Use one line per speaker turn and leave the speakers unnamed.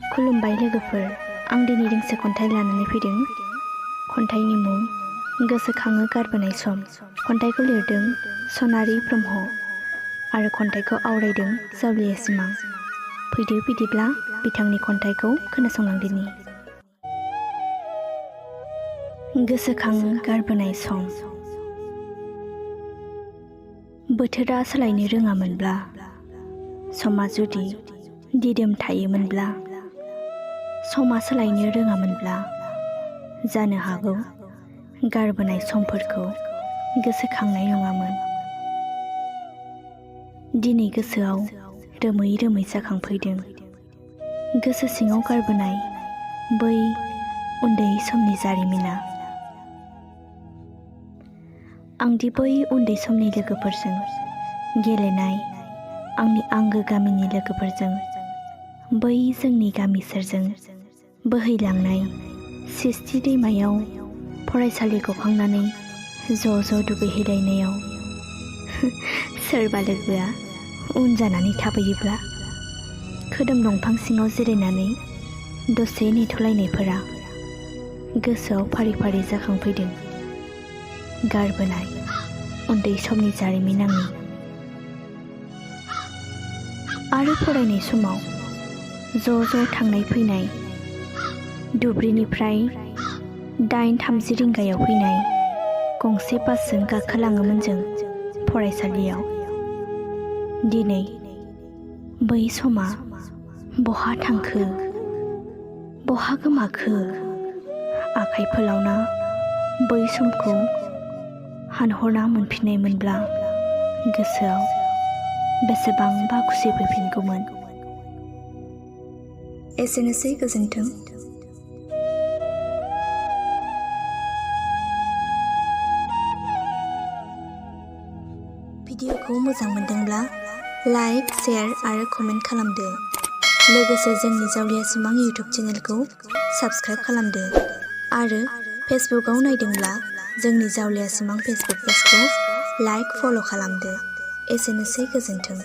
खुलुमबाय लोगोफोर, आं दिनै दोंसे खन्थाइ लानानै फैदों। खन्थाइनि मुं गोसोखाङो गारबोनाय सम। खन्थाइखौ लिरदों सनारि ब्रह्म आरो खन्थाइखौ आवरायदों जावलिया सिमां। फैदो बिदिब्ला बिथांनि खन्थाइखौ खोनासंलांदिनि। गोसोखाङो गारबोनाय सम। बोथोरा सोलायनो रोङामोनब्ला, समा जुदि दिदोम थायोमोनब्ला, समा सोलायनो रोङामोनब्ला, जानो हागौ गारबोनाय समफोरखौ गोसोखांनाय नङामोन। दिनै गोसोआव रोमै रोमै जाखांफैदों गोसो सिङाव गारबोनाय बै उन्दै समनि जारिमिना। आंदि बै उन्दै समनि लोगोफोरजों गेलेनाय, आंनि आंगो गामिनि लोगोफोरजों बै जोंनि गामि सेरजों बोहैलांनाय सिस्ति दैमायाव फरायसालि गखांनानै ज' दुगैहैलायनायाव सोरबा लोगोआ उन जानानै थाबोयोब्ला, खोदोम दंफां सिङाव जिरायनानै दसे नेथ'लायनायफोरा गोसोआव फारि फारि जाखांफैदों गारबोनाय उन्दै समनि जारिमिन आंनि। आरो फरायनाय समाव ज' थांनाय फैनाय, धुब्रिनिफ्राय 8:30 रिंगायाव फैनाय गंसे बासजों गाखोलाङोमोन जों फरायसालियाव। दिनै बै समा बहा थांखो, बहा गोमाखो, आखाइ फोलावना बै समखौ हानहरना मोनफिननायमोनब्ला गोसोआव बेसेबांबा खुसि फैफिनगौमोन। एसेनोसै, गोजोन्थों। भिडिअखौ मोजां मोनदोंब्ला लाइक, शेयार आरो कमेन्ट खालामदो। लोगोसे जोंनि जावलिया सिमां इउटुब चेनेलखौ साबस्क्राइब खालामदो आरो फेसबुकआव नायदोंब्ला जोंनि जावलिया सिमां फेसबुक पेजखौ लाइक, फल' खालामदो। एसेनोसै, गोजोन्थों।